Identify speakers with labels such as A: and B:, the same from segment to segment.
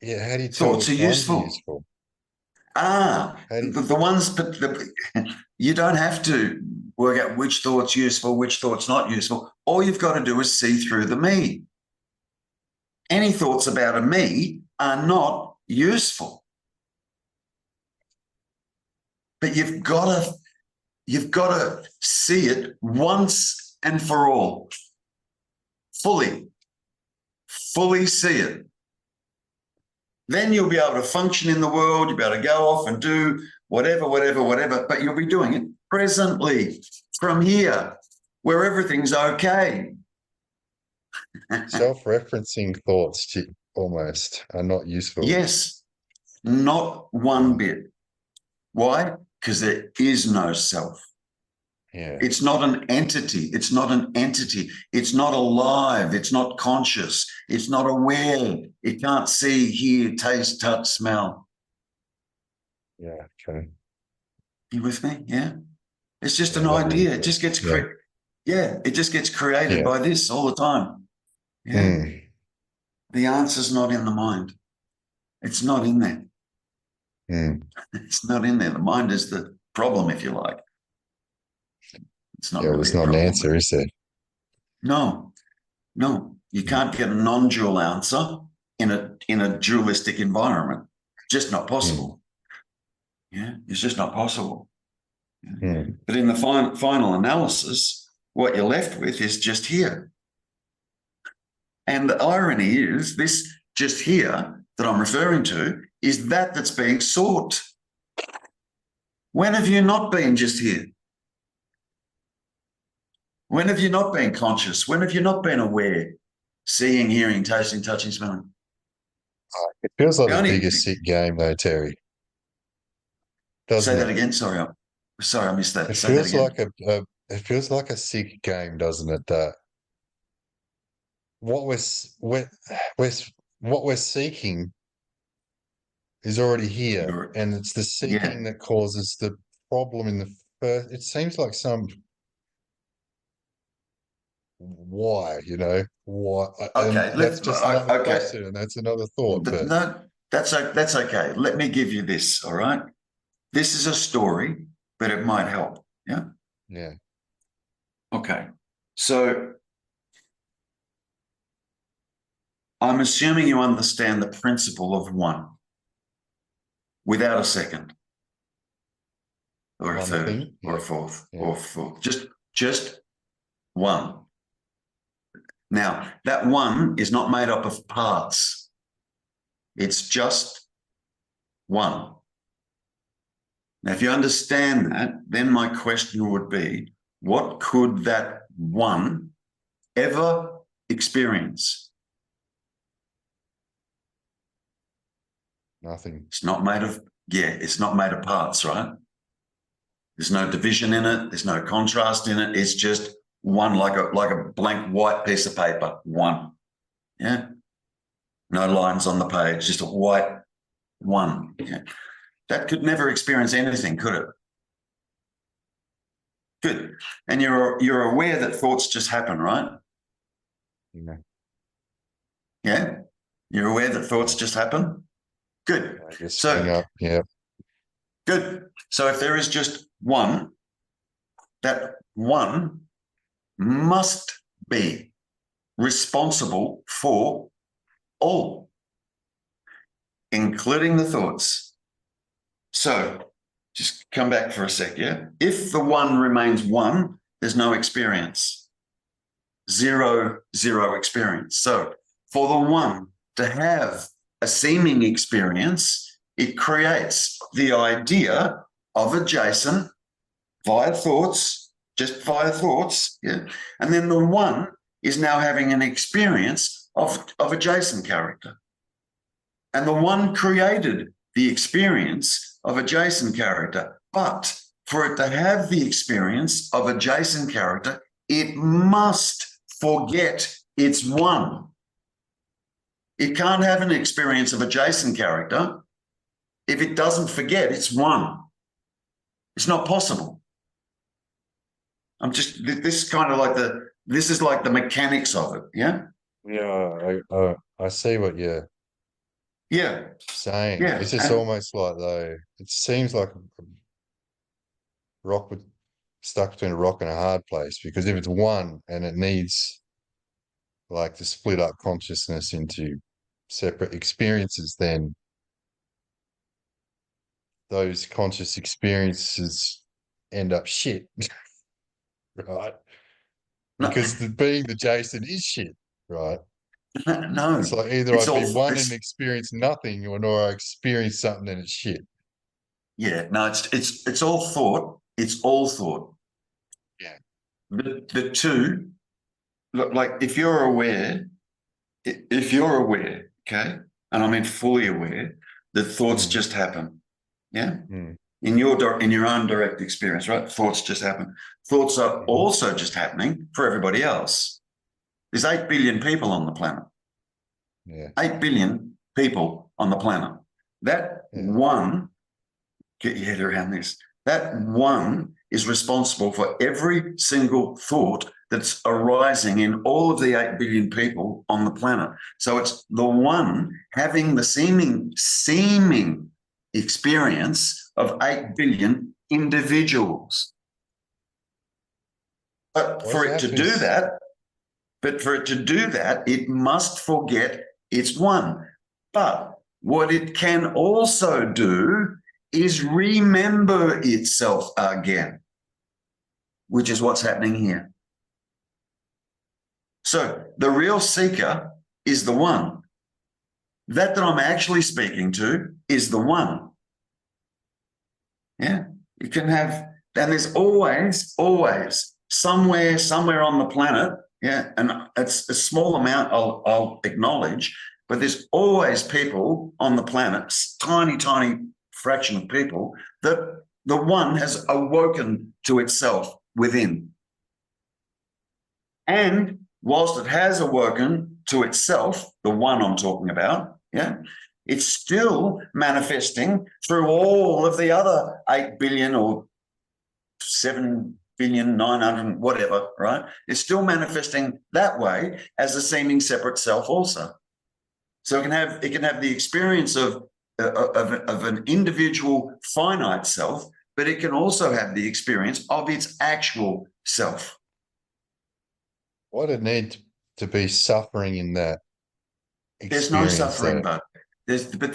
A: Yeah, how do you tell
B: Thoughts are
A: which one's
B: useful.
A: useful?
B: Ah,
A: How do you,
B: the ones, but you don't have to work out which thought's useful, which thought's not useful. All you've got to do is see through the me. Any thoughts about a me are not useful, but you've got to see it once and for all, fully, fully see it. Then you'll be able to function in the world. You'll be able to go off and do whatever, whatever, whatever, but you'll be doing it presently from here where everything's okay.
A: self-referencing thoughts almost are not useful?
B: Yes, not one
A: Mm,
B: bit. Why? Because there is no self.
A: yeah.
B: It's not an entity. It's not an entity. It's not alive. It's not conscious. It's not aware. It can't see, hear, taste, touch, smell.
A: Yeah. Okay.
B: You with me? Yeah. It's just
A: Yeah,
B: an
A: not really.
B: idea. It just gets
A: Yeah.
B: yeah, it just gets created
A: Yeah.
B: by this all the time. Yeah.
A: Mm,
B: The answer's not in the mind. It's not in there.
A: mm.
B: It's not in there. The mind is the problem, if you like. It's not
A: Yeah, well,
B: really
A: there's
B: a
A: not an
B: problem.
A: answer, is there?
B: No, no, you
A: Mm,
B: can't get a non-dual answer in a dualistic environment. Just not
A: mm,
B: possible. Yeah, it's just not possible. Yeah.
A: mm.
B: But in the final analysis, what you're left with is just here. And the irony is, this just here that I'm referring to is that's being sought. When have you not been just here? When have you not been conscious? When have you not been aware? Seeing, hearing, tasting, touching, smelling.
A: It feels like
B: The
A: the
B: only
A: biggest sick game, though, Terry,
B: say
A: doesn't
B: that
A: it?
B: again. Sorry, sorry, I missed that.
A: It
B: Say that
A: feels
B: again.
A: like it feels like a sick game, doesn't it? That what we're what we're seeking is already here,
B: You're,
A: and it's the
B: yeah.
A: seeking that causes the problem in the first. It seems like some why, why, and
B: Okay.
A: that's just another
B: Okay.
A: question, and that's another thought. But
B: No, that's okay. Let me give you this. All right. This is a story, but it might help. Yeah.
A: yeah,
B: Okay. So I'm assuming you understand the principle of one without a second or a
A: one
B: third
A: thing,
B: or a
A: yeah,
B: fourth
A: yeah,
B: or fourth. Just one. Now, that one is not made up of parts. It's just one. Now, if you understand that, then my question would be, what could that one ever experience?
A: nothing.
B: It's not made of, yeah, it's not made of parts, right? There's no division in it. There's no contrast in it. It's just one, like a blank white piece of paper. One. Yeah. No lines on the page, just a white one. Yeah. That could never experience anything, could it? Good. And you're aware that thoughts just happen, right?
A: Yeah,
B: Yeah. You're aware that thoughts
A: yeah,
B: just happen? Good.
A: I just spring
B: So
A: up. Yeah,
B: good. So if there is just one, that one must be responsible for all, including the thoughts. So just come back for a sec, yeah? If the one remains one, there's no experience. Zero, zero experience. So for the one to have a seeming experience, it creates the idea of adjacent via thoughts, just via thoughts, yeah? And then the one is now having an experience of adjacent character. And the one created the experience of adjacent character. But for it to have the experience of adjacent character, it must forget it's one. It can't have an experience of adjacent character if it doesn't forget it's one. It's not possible. This is kind of like this is like the mechanics of it. Yeah.
A: yeah. I see what you
B: Yeah.
A: Same.
B: Yeah.
A: It's just almost like though, it seems like a rock with stuck between a rock and a hard place, because if it's one and it needs like to split up consciousness into separate experiences, then those conscious experiences end up shit, right?
B: No,
A: Because being the Jason is shit, right? It's
B: no.
A: like either
B: It's
A: I'd be
B: all
A: one and
B: it's
A: experience nothing, or I experience something and it's shit.
B: yeah, no, it's all thought. It's all thought.
A: Yeah.
B: The two, look, like if you're aware, okay, and I mean fully aware that thoughts
A: Mm,
B: just happen, yeah,
A: mm,
B: in your own direct experience, right? Thoughts just happen. Thoughts are
A: mhm.
B: also just happening for everybody else. There's 8 billion people on the planet.
A: Yeah.
B: 8 billion people on the planet. That
A: Yeah.
B: one, get your head around this. That one is responsible for every single thought that's arising in all of the 8 billion people on the planet. So it's the one having the seeming experience of 8 billion individuals. But
A: Why does
B: for
A: it
B: it
A: have
B: to
A: to be?
B: do that, it must forget it's one. But what it can also do is remember itself again, which is what's happening here. So the real seeker is the one. That I'm actually speaking to is the one. Yeah. You can have, and there's always somewhere on the planet. Yeah. And it's a small amount I'll acknowledge, but there's always people on the planet, tiny fraction of people, that the one has awoken to itself within. And whilst it has awoken to itself, the one I'm talking about, yeah, it's still manifesting through all of the other 8 billion or 7 billion, 900, whatever, right? It's still manifesting that way as a seeming separate self also. So it can have the experience of an individual finite self, but it can also have the experience of its actual self.
A: Why did it need to be suffering in that
B: There's no
A: experience
B: suffering,
A: though?
B: but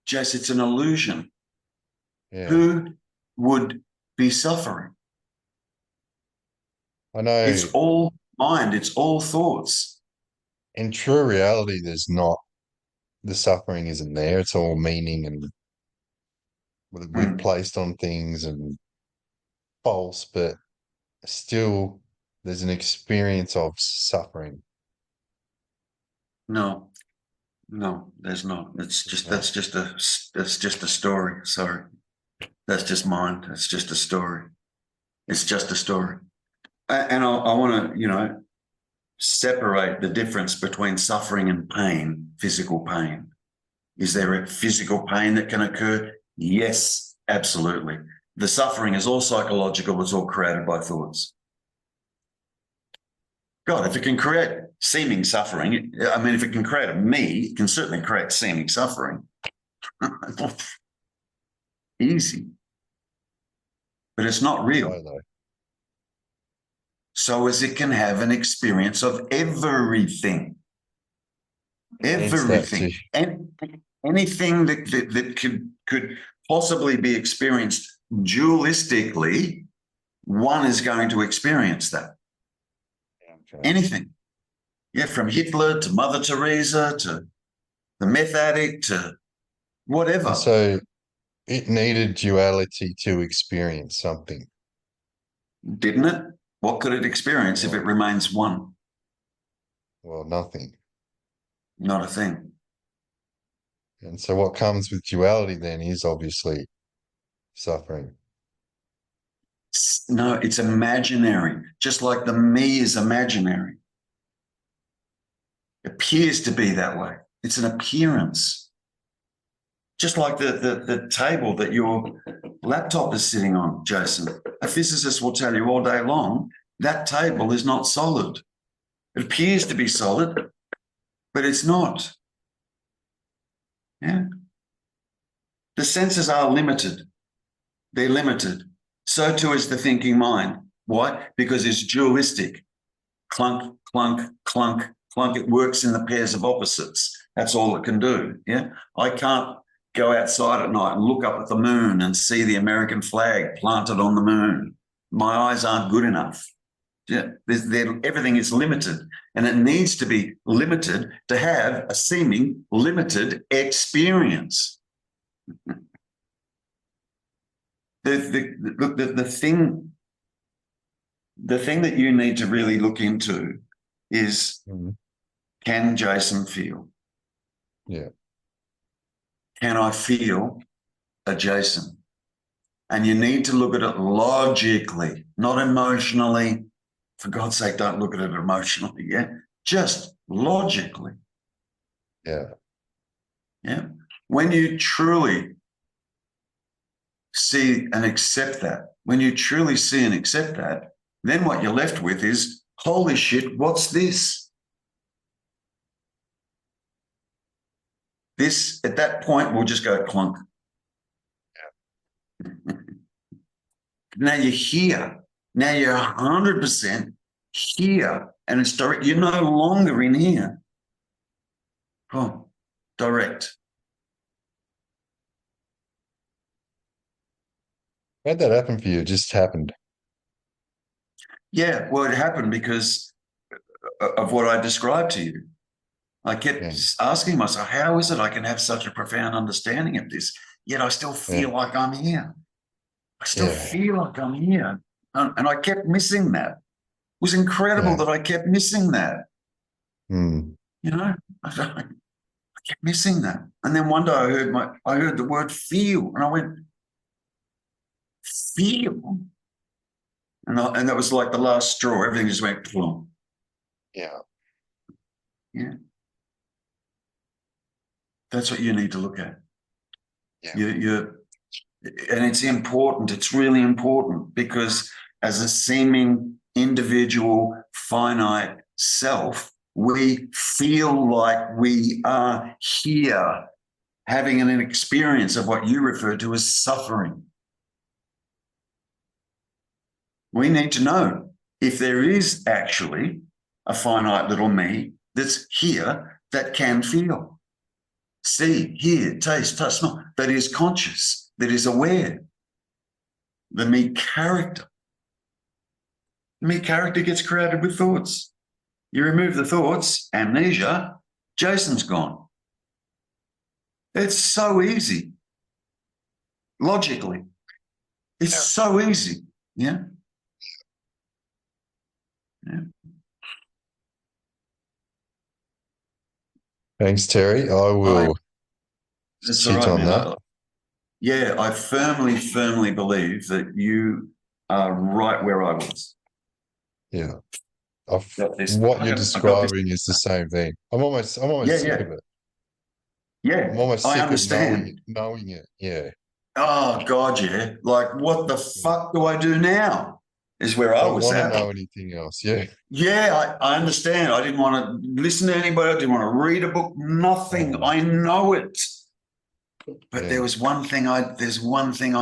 B: Jess, it's an illusion.
A: Yeah.
B: Who would be suffering?
A: I know
B: It's all mind, it's all thoughts.
A: in true reality, there's not, the suffering isn't there. It's all meaning and we've
B: Hmm.
A: placed on things and false, but still there's an experience of suffering.
B: No, no, there's not. It's
A: There's
B: just
A: not.
B: that's just a story. Sorry. That's just mind. It's just a story. It's just a story. And I want to, separate the difference between suffering and pain, physical pain. Is there a physical pain that can occur? Yes, absolutely. The suffering is all psychological. It's all created by thoughts. God, if it can create seeming suffering, I mean, if it can create a me, it can certainly create seeming suffering. Easy. But it's not
A: Why
B: real.
A: though?
B: So as it can have an experience of everything.
A: Hence that too.
B: Everything. And anything that could possibly be experienced dualistically, one is going to experience that.
A: Okay.
B: Anything. Yeah, from Hitler to Mother Teresa to the meth addict to
A: And
B: whatever.
A: so it needed duality to experience something.
B: Didn't it? What could it experience if it
A: Well,
B: remains one?
A: well, nothing.
B: Not a thing.
A: And so what comes with duality then is obviously suffering.
B: No, it's imaginary, just like the me is imaginary. It appears to be that way. It's an appearance. Just like the table that your laptop is sitting on, Jason. A physicist will tell you all day long that table is not solid. It appears to be solid, but it's not. Yeah. The senses are limited. They're limited. So too is the thinking mind. Why? Because it's dualistic. Clunk, clunk, clunk, clunk. It works in the pairs of opposites. That's all it can do. Yeah. I can't go outside at night and look up at the moon and see the American flag planted on the moon. My eyes aren't good enough. Yeah, everything is limited, and it needs to be limited to have a seeming limited experience. The thing that you need to really look into is, can Jason feel?
A: Yeah.
B: Can I feel a Jason? And you need to look at it logically, not emotionally. For God's sake, don't look at it emotionally, yeah? Just logically.
A: Yeah.
B: Yeah. When you truly see and accept that, then what you're left with is, holy shit, what's this? This, at that point, will just go clunk. Yeah. Now you're here. Now you're 100% here. And it's direct. You're no longer in here. Oh, direct.
A: How'd that happen for you? It just happened.
B: Yeah, well, it happened because of what I described to you. I kept asking myself, how is it I can have such a profound understanding of this, yet I still feel like I'm here? I still feel like I'm here. And I kept missing that. It was incredible that I kept missing that. You know, I kept missing that. And then one day I heard the word feel, and I went, feel? And that was like the last straw. Everything just went plump.
A: Yeah.
B: Yeah. That's what you need to look at.
A: Yeah.
B: And it's important. It's really important, because as a seeming individual, finite self, we feel like we are here having an experience of what you refer to as suffering. We need to know if there is actually a finite little me that's here that can feel, see, hear, taste, touch, smell, that is conscious, that is aware. The me character. The me character gets created with thoughts. You remove the thoughts, amnesia, Jason's gone. It's so easy. Logically. It's so easy. Yeah. Yeah.
A: Thanks, Terry. I will sit on that.
B: Yeah, I firmly, firmly believe that you are right where I was.
A: Yeah. What you're describing is the same thing. I'm almost sick of it.
B: Yeah,
A: I'm almost
B: I
A: sick
B: understand.
A: of knowing it. Yeah.
B: Oh God, yeah. Like, what the fuck do I do now? Is where I
A: Don't
B: was
A: want to
B: at.
A: know anything else. Yeah.
B: Yeah, I understand. I didn't want to listen to anybody. I didn't want to read a book. Nothing. I know it. But there's one thing I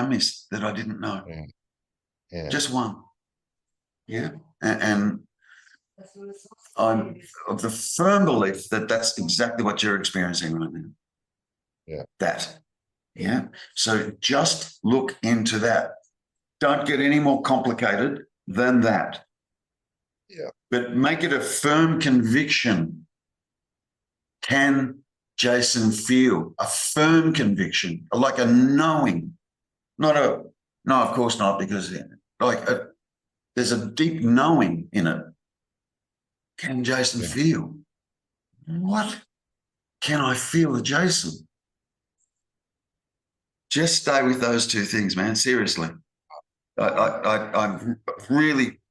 B: missed that I didn't know.
A: Yeah.
B: Just one. Yeah. And I'm of the firm belief that that's exactly what you're experiencing right now.
A: Yeah.
B: That. Yeah. So just look into that. Don't get any more complicated than that.
A: Yeah.
B: But make it a firm conviction. Can Jason feel a firm conviction, like a knowing, not a, no, of course not, because there's a deep knowing in it. Can Jason feel? What? Can I feel a Jason? Just stay with those two things, man. Seriously. I really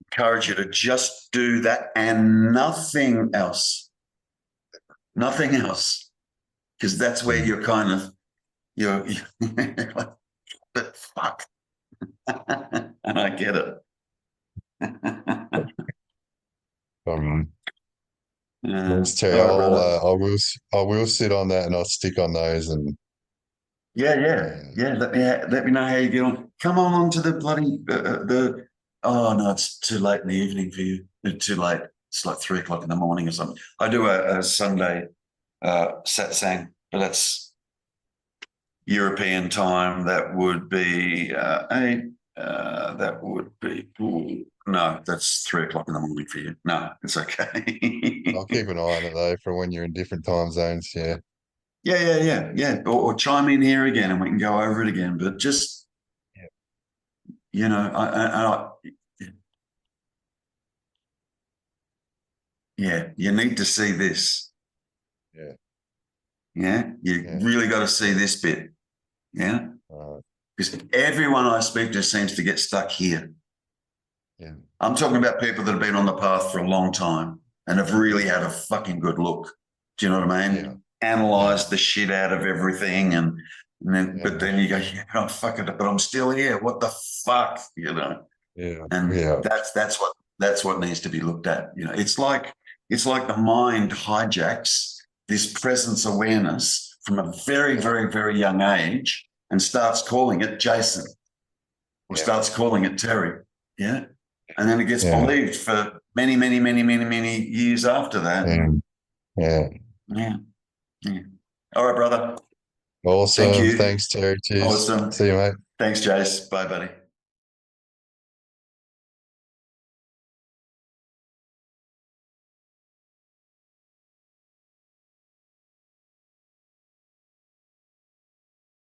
B: encourage you to just do that and nothing else. Nothing else. Because that's where you're kind of, you're like, but fuck. And I get it.
A: Thanks, Terry.
B: All right, brother.
A: I will sit on that and I'll stick on those and
B: Yeah, yeah,
A: yeah,
B: yeah. Let me know how you get on. Come on to the bloody the. Oh no, it's too late in the evening for you. It's too late. It's like 3 o'clock in the morning or something. I do a Sunday satsang, but that's European time. That would be eight. That would be ooh, no. That's 3 o'clock in the morning for you. No, it's okay.
A: I'll keep an eye on it though for when you're in different time zones. Yeah.
B: Yeah, yeah, yeah, yeah. Or chime in here again, and we can go over it again. But just
A: Yeah.
B: yeah, you need to see this.
A: Yeah.
B: Yeah, you
A: Yeah.
B: really got to see this bit. Yeah,
A: Uh,
B: because everyone I speak to seems to get stuck here.
A: yeah.
B: I'm talking about people that have been on the path for a long time and have really had a fucking good look. Do you know what I
A: Yeah.
B: mean?
A: Yeah.
B: Analyze the shit out of everything, and then but
A: Yeah.
B: then you go, yeah, oh, fuck it, but I'm still here. What the fuck, you know?
A: Yeah.
B: And
A: Yeah.
B: that's what needs to be looked at. You know, it's like the mind hijacks this presence awareness from a very, very, very young age and starts calling it Jason or
A: Yeah.
B: starts calling it Terry. Yeah. And then it gets
A: Yeah.
B: believed for many, many, many, many, many years after that.
A: Yeah. Yeah.
B: Yeah. Yeah. All right, brother. Thank
A: Awesome.
B: you.
A: Thanks, Terry. Cheers.
B: Awesome.
A: See you, mate.
B: Thanks, Jace. Bye, buddy.